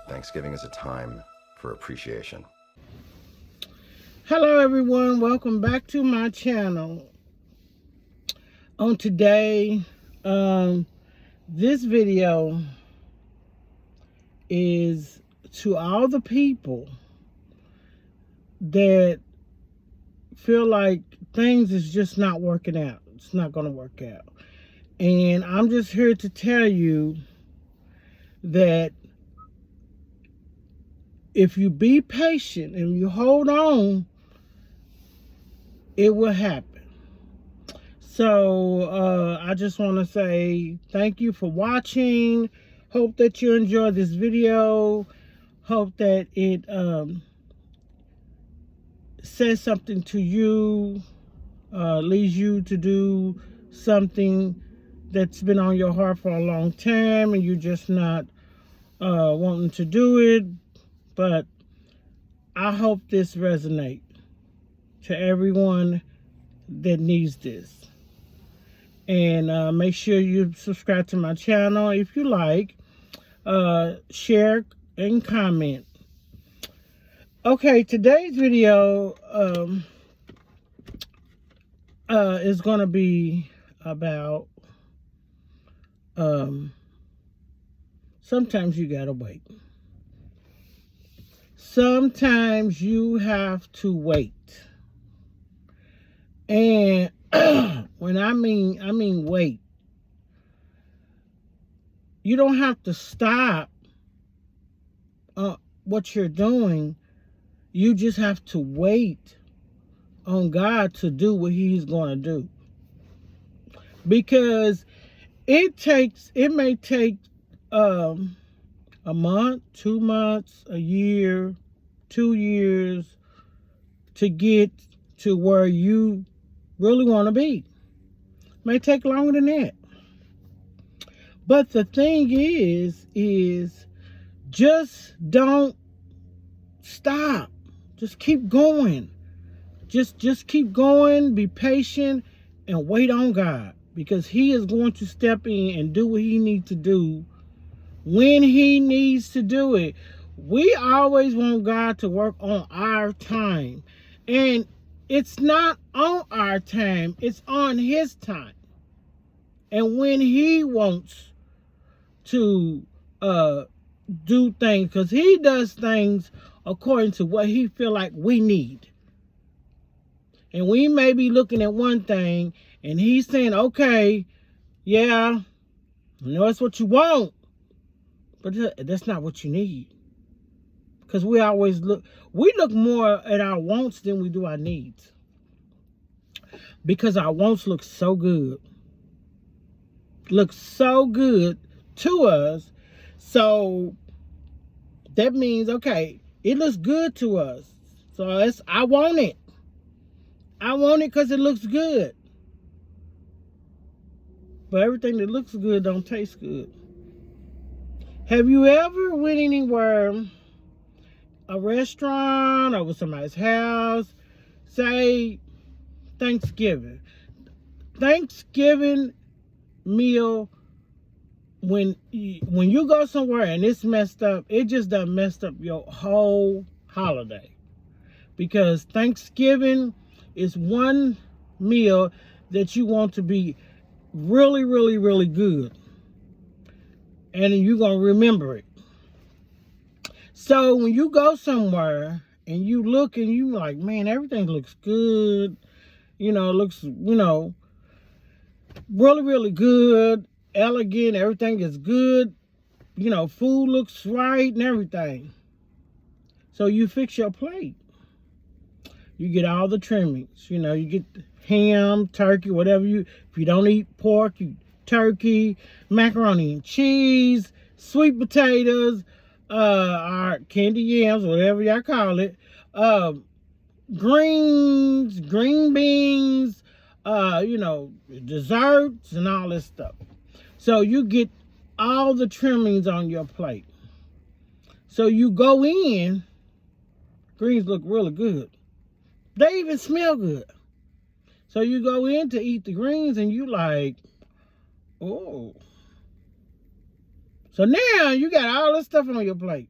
Thanksgiving is a time for appreciation. Hello everyone, welcome back to my channel. On today, this video is to all the people that feel like things is just not working out. It's not going to work out. And I'm just here to tell you that if you be patient and you hold on, it will happen. So I just want to say thank you for watching. Hope that you enjoyed this video. Hope that it says something to you, leads you to do something that's been on your heart for a long time and you're just not wanting to do it. But I hope this resonates to everyone that needs this. And make sure you subscribe to my channel if you like. Share and comment. Okay, today's video is going to be about sometimes you gotta wait. Sometimes you have to wait. And when I mean wait. You don't have to stop what you're doing. You just have to wait on God to do what He's going to do. Because it may take a month, 2 months, a year, 2 years to get to where you really want to be. It may take longer than that. But the thing is just don't stop. Just keep going. Just keep going, be patient, and wait on God. Because He is going to step in and do what He needs to do when He needs to do it. We always want God to work on our time. And it's not on our time. It's on His time. And when He wants to do things, because He does things according to what He feel like we need. And we may be looking at one thing and He's saying, okay, yeah, I know that's what you want, but that's not what you need. Because we look more at our wants than we do our needs. Because our wants look so good. Look so good to us. So that means, okay, it looks good to us. So I want it. I want it because it looks good. But everything that looks good don't taste good. Have you ever went anywhere, a restaurant, over somebody's house, say Thanksgiving meal, when you go somewhere and it's messed up, it just done messed up your whole holiday. Because Thanksgiving is one meal that you want to be really, really, really good. And you're going to remember it. So when you go somewhere and you look and you like, man, everything looks good. It looks, really, really good. Elegant. Everything is good. Food looks right and everything. So you fix your plate. You get all the trimmings. You get ham, turkey, whatever if you don't eat pork, turkey, macaroni and cheese, sweet potatoes, or candy yams, whatever y'all call it, greens, green beans, desserts and all this stuff. So you get all the trimmings on your plate. So you go in, greens look really good. They even smell good. So you go in to eat the greens and you like, oh. So now you got all this stuff on your plate.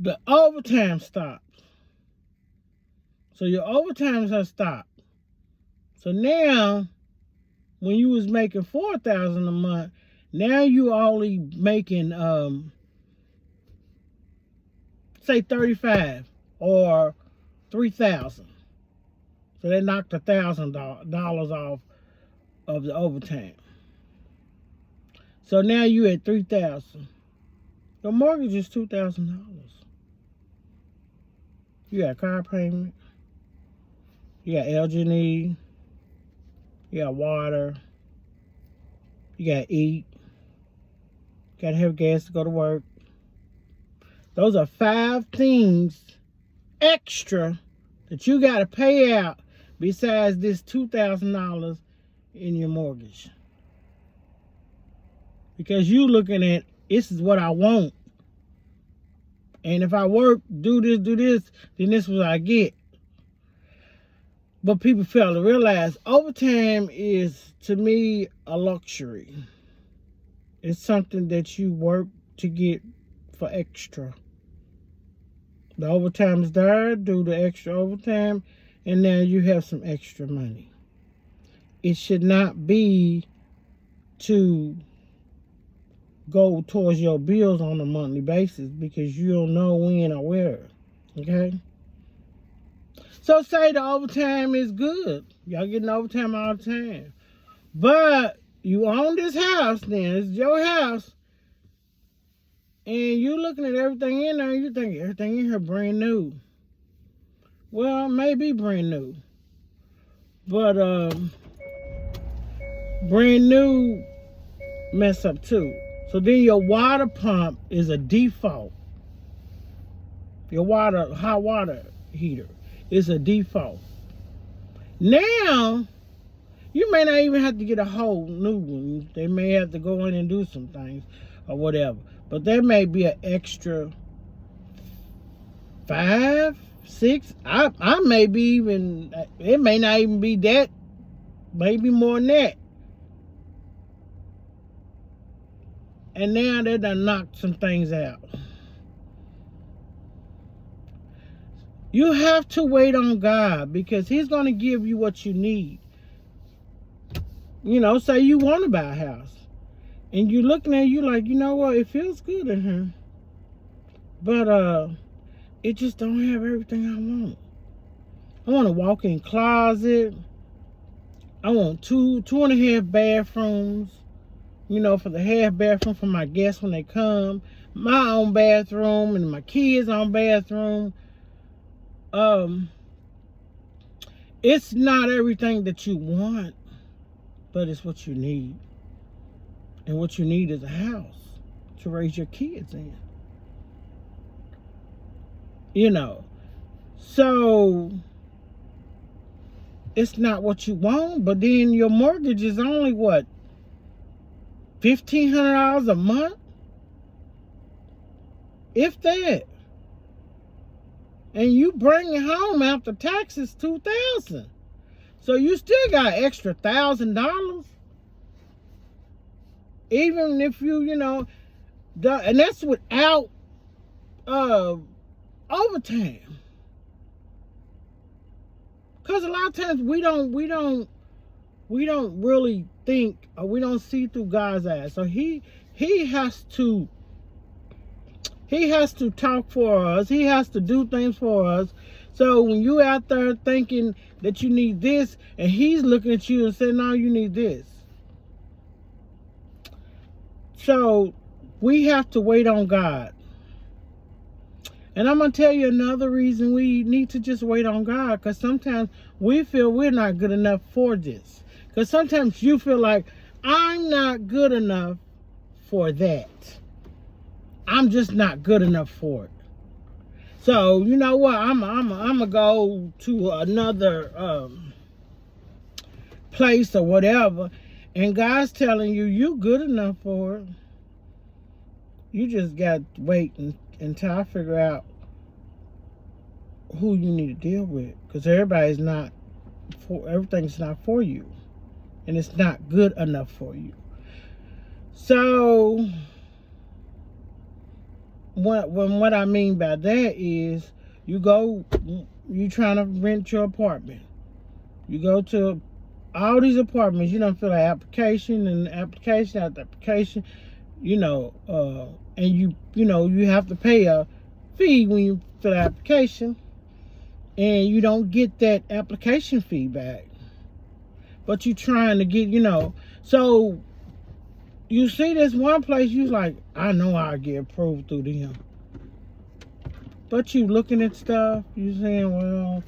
the overtime stops. So your overtimes have stopped. So now, when you was making $4,000 a month, now you only making say 35 or 3,000. So they knocked $1,000 off of the overtime. So now you at 3,000. Your mortgage is $2,000. You got car payment. You got LG&E. You got water. You got to eat. You got to have gas to go to work. Those are 5 things extra that you got to pay out besides this $2,000 in your mortgage. Because you looking at, this is what I want. And if I work, do this, then this is what I get. But people fail to realize overtime is, to me, a luxury. It's something that you work to get for extra. The overtime is there, do the extra overtime, and now you have some extra money. It should not be to go towards your bills on a monthly basis because you don't know when or where. Okay? So say the overtime is good. Y'all getting overtime all the time. But you own this house then. It's your house. And you looking at everything in there and you think everything in here brand new. Well, it may be brand new. But brand new mess up too. So then your water pump is a default. Your hot water heater is a default. Now, you may not even have to get a whole new one. They may have to go in and do some things or whatever. But there may be an extra 5, 6. I may be even, it may not even be that, maybe more than that. And now they done knocked some things out. You have to wait on God because He's going to give you what you need. You know, say you want to buy a house. And you're looking at it, you like, you know what, it feels good in here. But it just don't have everything I want. I want a walk-in closet. I want 2.5 bathrooms. You know, for the half bathroom for my guests when they come. My own bathroom and my kids' own bathroom. It's not everything that you want, but it's what you need. And what you need is a house to raise your kids in. You know. So, it's not what you want, but then your mortgage is only what? $1,500 a month? If that. And you bring it home after taxes $2,000. So you still got extra $1,000. Even if you know, and that's without overtime. Because a lot of times we don't really think, or we don't see through God's eyes. So he has to talk for us. He has to do things for us. So when you out there thinking that you need this, and He's looking at you and saying, no, you need this. So we have to wait on God. And I'm going to tell you another reason we need to just wait on God. Because sometimes we feel we're not good enough for this. Because sometimes you feel like, I'm not good enough for that. I'm just not good enough for it. So, you know what? I'm going to go to another place or whatever. And God's telling you, you good enough for it. You just got to wait until I figure out who you need to deal with. Because everything's not for you. And it's not good enough for you. So, what I mean by that is you trying to rent your apartment. You go to all these apartments, you don't fill out application and application after application, and you have to pay a fee when you fill out application, and you don't get that application fee back. But you trying to get, so you see this one place, you like, I know I'll get approved through them. But you looking at stuff, you saying, well,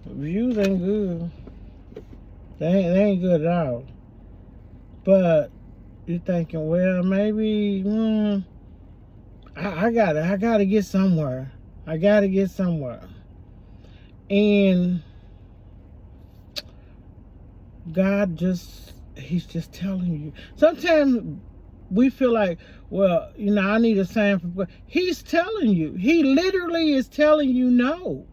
reviews ain't good. They ain't good at all. But you're thinking, well, maybe I gotta get somewhere. I gotta get somewhere. And God he's just telling you. Sometimes we feel like, well, I need a sign from God. He's telling you. He literally is telling you no.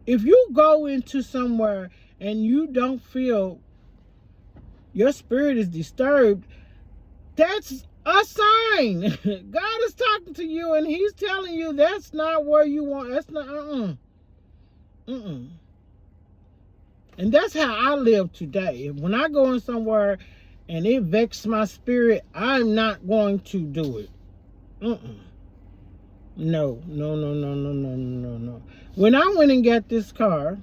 If you go into somewhere and you don't feel your spirit is disturbed, that's a sign. God is talking to you and he's telling you that's not where you want. That's not, And that's how I live today. When I go in somewhere and it vexes my spirit, I'm not going to do it. No. When I went and got this car,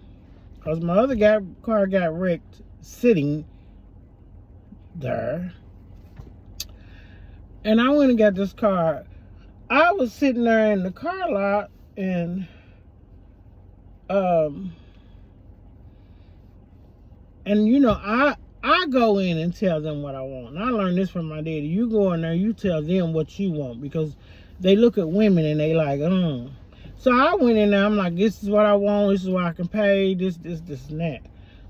because my other car got wrecked sitting there, and I went and got this car, I was sitting there in the car lot, and I go in and tell them what I want. And I learned this from my daddy. You go in there, you tell them what you want, because they look at women and they like, So I went in there, I'm like, this is what I want, this is what I can pay, this, and that.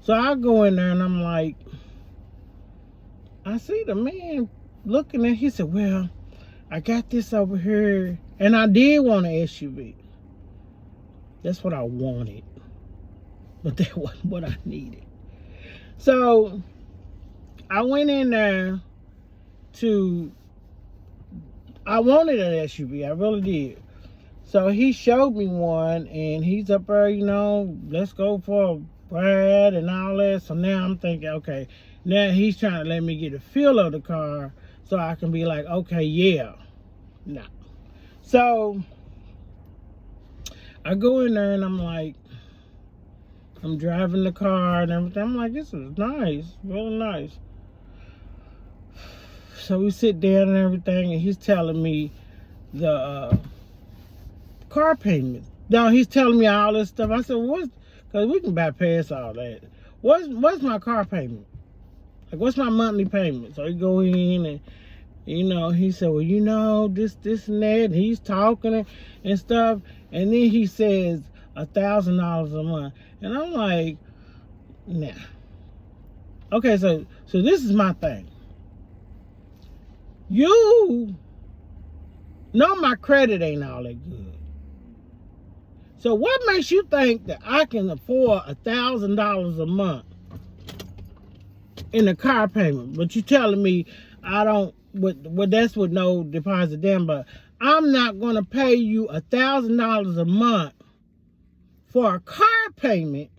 So I go in there and I'm like, I see the man looking at, he said, well, I got this over here. And I did want an SUV. That's what I wanted. But that wasn't what I needed. So I went in there I wanted an SUV, I really did. So he showed me one, and he's up there, let's go for a ride and all that. So now I'm thinking, okay, now he's trying to let me get a feel of the car so I can be like, okay, yeah. No. So I go in there and I'm like, I'm driving the car and everything. I'm like, this is nice, really nice. So we sit down and everything, and he's telling me the car payment. Now he's telling me all this stuff. I said, because we can bypass all that. What's my car payment? Like, what's my monthly payment? So he go in and, he said, well, this and that. And he's talking and stuff. And then he says $1,000 a month. And I'm like, nah. Okay, so this is my thing. You know my credit ain't all that good. So what makes you think that I can afford $1,000 a month in a car payment? But you telling me I don't, that's with no deposit down, but I'm not going to pay you $1,000 a month for a car payment,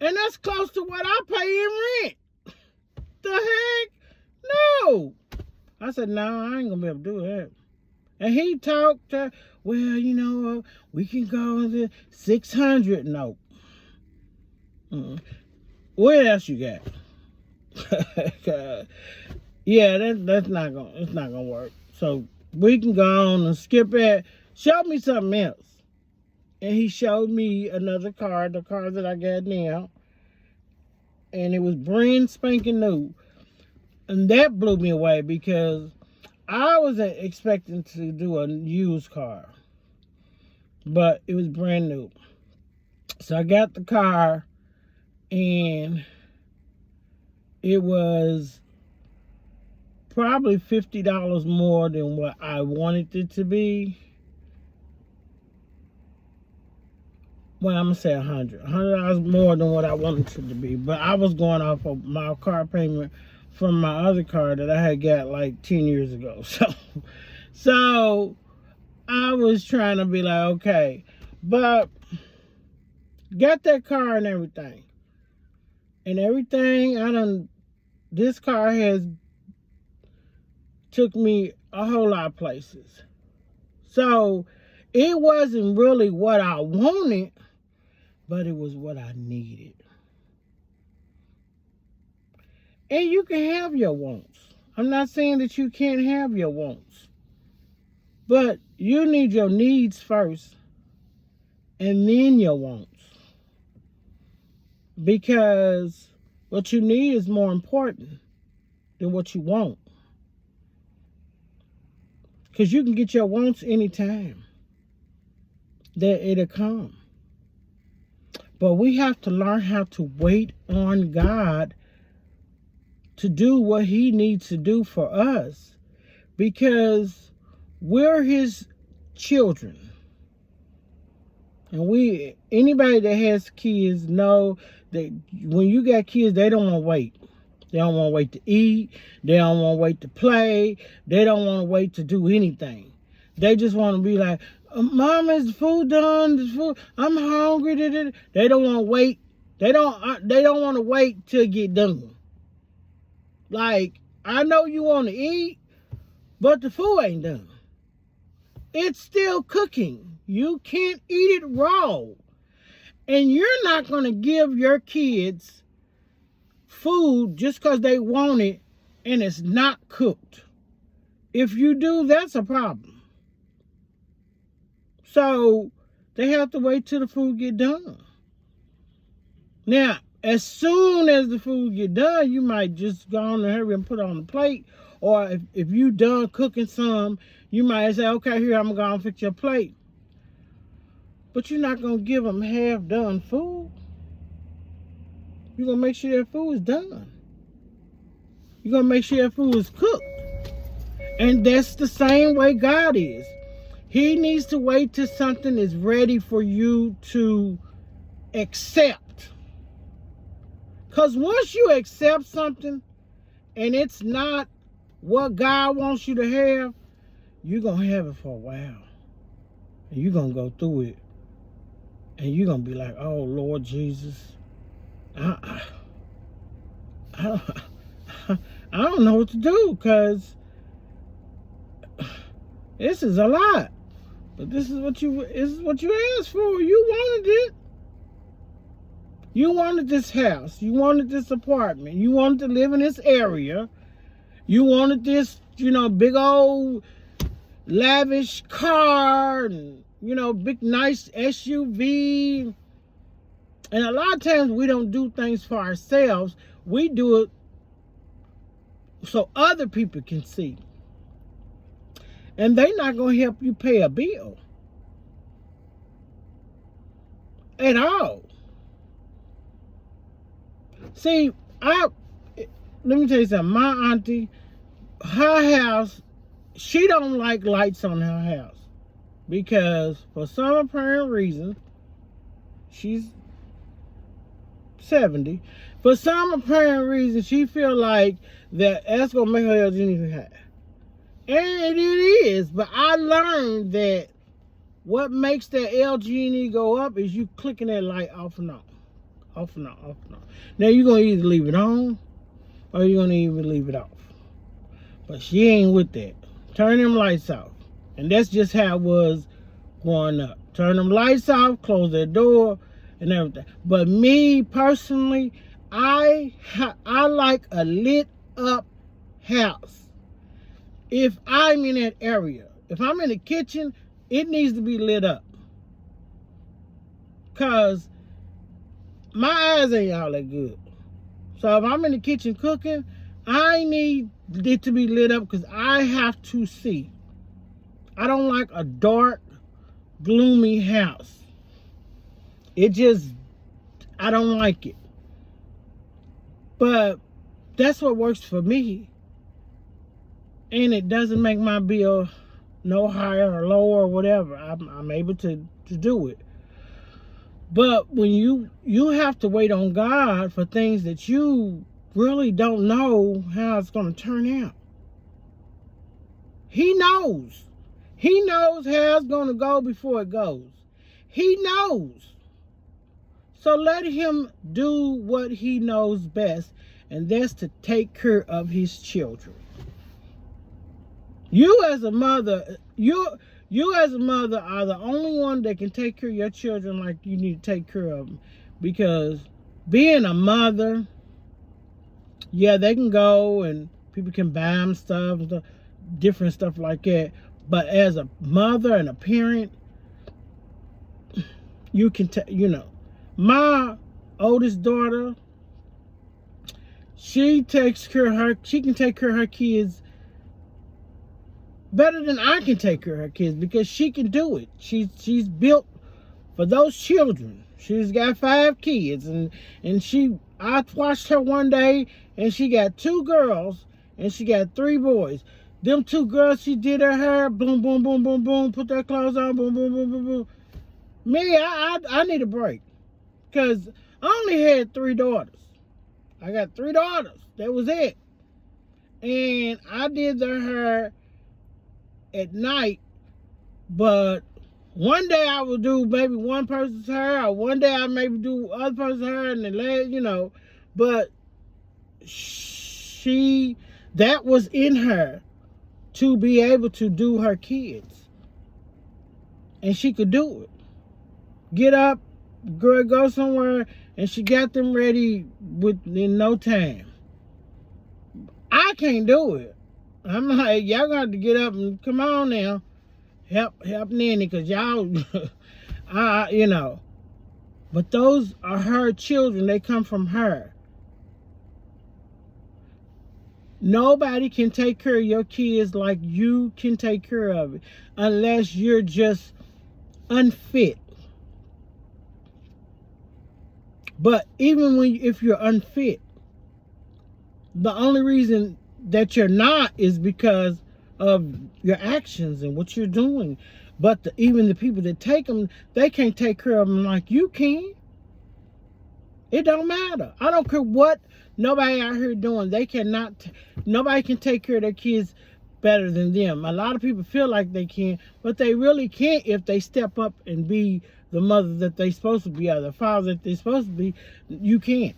and that's close to what I pay in rent. The heck? No. I said, no, I ain't gonna be able to do that. And he talked to, well, we can go to 600. No. What else you got? Yeah, it's not gonna work. So we can go on and skip it. Show me something else. And he showed me another car, the car that I got now. And it was brand spanking new. And that blew me away, because I wasn't expecting to do a used car. But it was brand new. So I got the car, and it was probably $50 more than what I wanted it to be. Well, I'm going to say $100 more than what I wanted it to be. But I was going off of my car payment from my other car that I had got like 10 years ago. So I was trying to be like, okay, but got that car and everything. And everything this car has took me a whole lot of places. So it wasn't really what I wanted, but it was what I needed. And you can have your wants. I'm not saying that you can't have your wants. But you need your needs first and then your wants. Because what you need is more important than what you want. Because you can get your wants anytime that it'll come. But we have to learn how to wait on God to do what He needs to do for us. Because we're His children. And anybody that has kids know that when you got kids, they don't want to wait. They don't want to wait to eat. They don't want to wait to play. They don't want to wait to do anything. They just want to be like, Mom, is the food done? I'm hungry. They don't want to wait. They don't want to wait till it get done. Like, I know you want to eat, but the food ain't done. It's still cooking. You can't eat it raw. And you're not going to give your kids food just because they want it and it's not cooked. If you do, that's a problem. So they have to wait till the food get done. Now, as soon as the food get done, you might just go on and hurry and put it on the plate. Or if you done cooking some, you might say, okay, here, I'm going to fix your plate. But you're not going to give them half-done food. You're going to make sure that food is done. You're going to make sure that food is cooked. And that's the same way God is. He needs to wait till something is ready for you to accept. Because once you accept something and it's not what God wants you to have, you're going to have it for a while. And you're going to go through it. And you're going to be like, oh, Lord Jesus, I don't know what to do, because this is a lot. But this is what you asked for. You wanted it. You wanted this house. You wanted this apartment. You wanted to live in this area. You wanted this, big old lavish car and, big nice SUV. And a lot of times we don't do things for ourselves. We do it so other people can see. And they're not going to help you pay a bill at all. See, let me tell you something. My auntie, her house, she don't like lights on her house. Because for some apparent reason, she's 70. For some apparent reason, she feel like that's going to make her LG high. And it is. But I learned that what makes that LG go up is you clicking that light off and on. Off and on, off and on. Now, you're going to either leave it on or you're going to even leave it off. But she ain't with that. Turn them lights off. And that's just how it was growing up. Turn them lights off, close that door, and everything. But me, personally, I like a lit up house. If I'm in that area, if I'm in the kitchen, it needs to be lit up. Because my eyes ain't all that good. So if I'm in the kitchen cooking, I need it to be lit up because I have to see. I don't like a dark, gloomy house. I don't like it. But that's what works for me. And it doesn't make my bill no higher or lower or whatever. I'm able to do it. But when you have to wait on God for things that you really don't know how it's going to turn out. He knows. He knows how it's going to go before it goes. He knows. So let him do what he knows best, and that's to take care of his children. You as a mother, you as a mother are the only one that can take care of your children like you need to take care of them. Because being a mother, yeah, they can go and people can buy them stuff, different stuff like that. But as a mother and a parent, you can my oldest daughter, she can take care of her kids better than I can take care of her kids, because she can do it. She's built for those children. She's got 5 kids, and I watched her one day, and she got 2 girls and she got 3 boys. Them 2 girls, she did her hair, boom, boom, boom, boom, boom, put their clothes on, boom, boom, boom, boom, boom. Me, I need a break, because I only had 3 daughters. I got 3 daughters. That was it. And I did their hair at night, but one day I would do maybe one person's hair, or one day I maybe do other person's hair, and the last, but that was in her to be able to do her kids, and she could do it. Get up, go somewhere, and she got them ready in no time. I can't do it. I'm like, y'all got to get up and come on now, help Nanny, because y'all, But those are her children. They come from her. Nobody can take care of your kids like you can take care of it, unless you're just unfit. But even if you're unfit, the only reason that you're not is because of your actions and what you're doing. But even the people that take them, they can't take care of them like you can. It don't matter. I don't care what nobody out here doing. Nobody can take care of their kids better than them. A lot of people feel like they can, but they really can't if they step up and be the mother that they're supposed to be, or the father that they're supposed to be. You can't.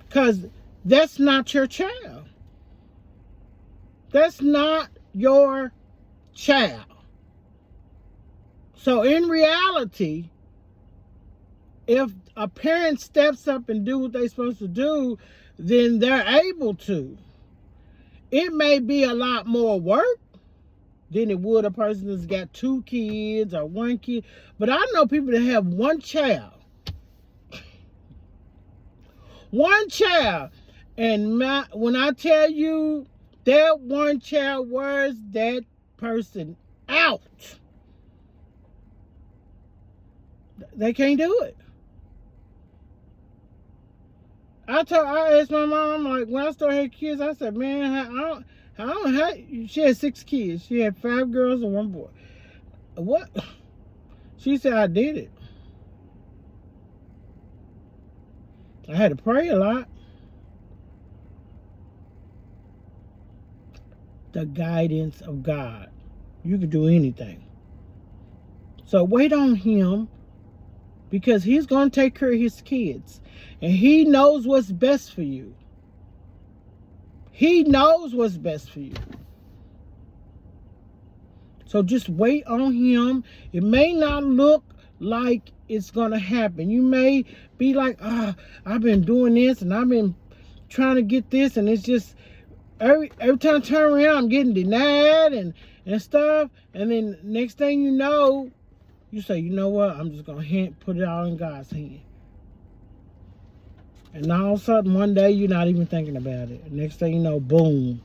Because that's not your child. That's not your child. So in reality, if a parent steps up and do what they're supposed to do, then they're able to. It may be a lot more work than it would a person that's got 2 kids or 1 kid. But I know people that have 1 child. 1 child. And when I tell you that 1 child wears that person out, they can't do it. I asked my mom, like, when I started having kids, I said, man, she had 6 kids. She had 5 girls and 1 boy. What? She said, I did it. I had to pray a lot. The guidance of God. You can do anything. So wait on him, because he's going to take care of his kids. And he knows what's best for you. He knows what's best for you. So just wait on him. It may not look like it's going to happen. You may be like, I've been doing this and I've been trying to get this, and it's just every time I turn around, I'm getting denied and stuff. And then next thing you know, you say, you know what? I'm just going to put it all in God's hand. And all of a sudden, one day, you're not even thinking about it. Next thing you know, boom.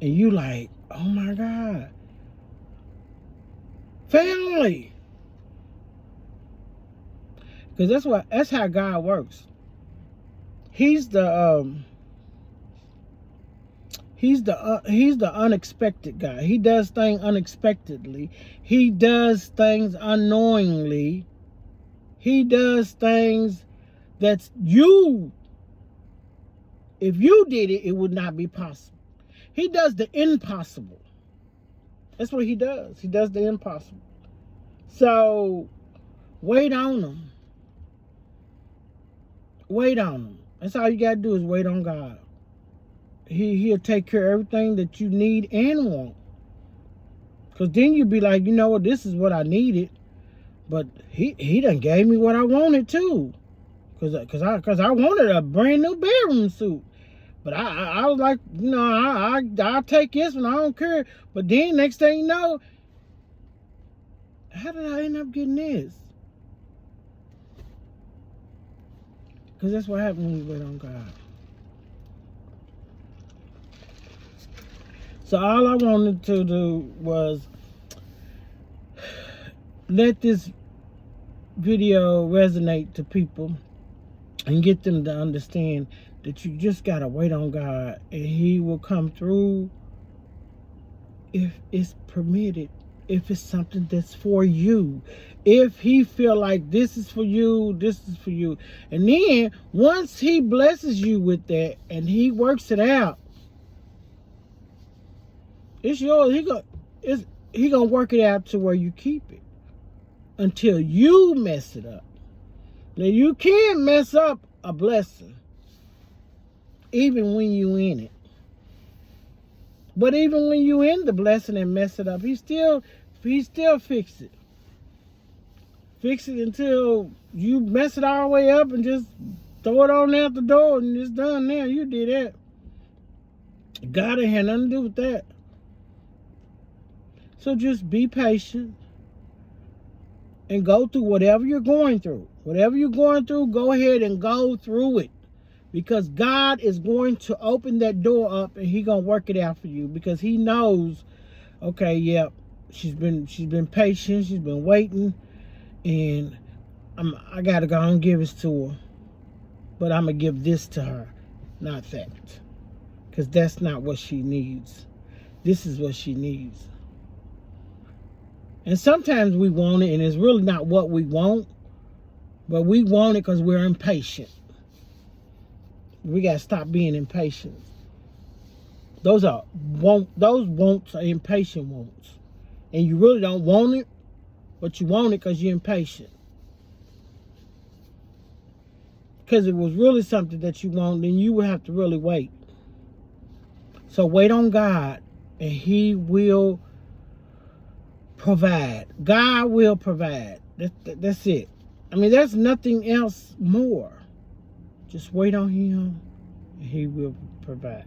And you like, oh my God. Family. Because that's how God works. He's the unexpected guy. He does things unexpectedly. He does things unknowingly. He does things that if you did it, it would not be possible. He does the impossible. That's what he does. He does the impossible. So wait on him. Wait on him. That's all you gotta do is wait on God. He'll take care of everything that you need and want. Because then you'll be like, you know what, this is what I needed. But he done gave me what I wanted too. Because I wanted a brand new bedroom suit. But I was like, you know, I'll take this one. I don't care. But then next thing you know, how did I end up getting this? Because that's what happens when you wait on God. So all I wanted to do was let this video resonate to people and get them to understand that you just got to wait on God and he will come through if it's permitted, if it's something that's for you. If he feel like this is for you, this is for you. And then once he blesses you with that and he works it out, it's yours. He gonna work it out to where you keep it until you mess it up. Now you can mess up a blessing, even when you in it. But even when you in the blessing and mess it up, he still fix it. Fix it until you mess it all the way up and just throw it on out the door and it's done now. You did that. God ain't had nothing to do with that. So just be patient and go through whatever you're going through. Whatever you're going through, go ahead and go through it. Because God is going to open that door up and he's going to work it out for you. Because he knows, okay, yeah, she's been patient, she's been waiting, and I got to go and give this to her. But I'm going to give this to her, not that. Because that's not what she needs. This is what she needs. And sometimes we want it, and it's really not what we want. But we want it because we're impatient. We got to stop being impatient. Those wants are impatient wants. And you really don't want it, but you want it because you're impatient. Because it was really something that you want, then you would have to really wait. So wait on God, and he will provide. God will provide. That's it. I mean, there's nothing else more. Just wait on him and he will provide.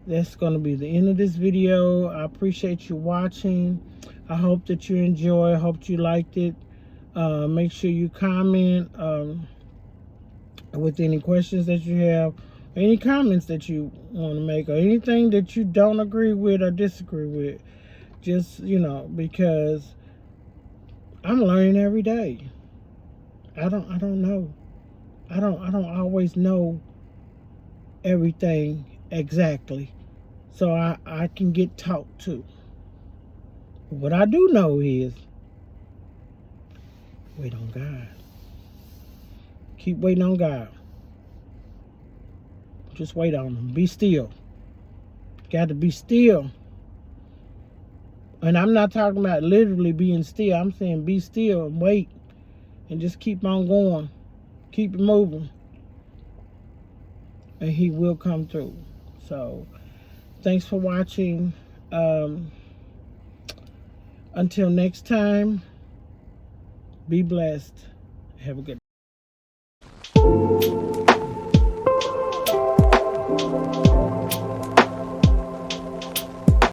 That's going to be the end of this video. I appreciate you watching. I hope that you enjoy. I hope you liked it. Make sure you comment with any questions that you have, any comments that you want to make, or anything that you don't agree with or disagree with. Just, you know, because I'm learning every day. I don't know. I don't always know everything exactly. So I can get taught to. What I do know is wait on God. Keep waiting on God. Just wait on him. Be still. Got to be still. And I'm not talking about literally being still. I'm saying be still and wait. And just keep on going. Keep it moving. And he will come through. So, thanks for watching. Until next time, be blessed. Have a good day.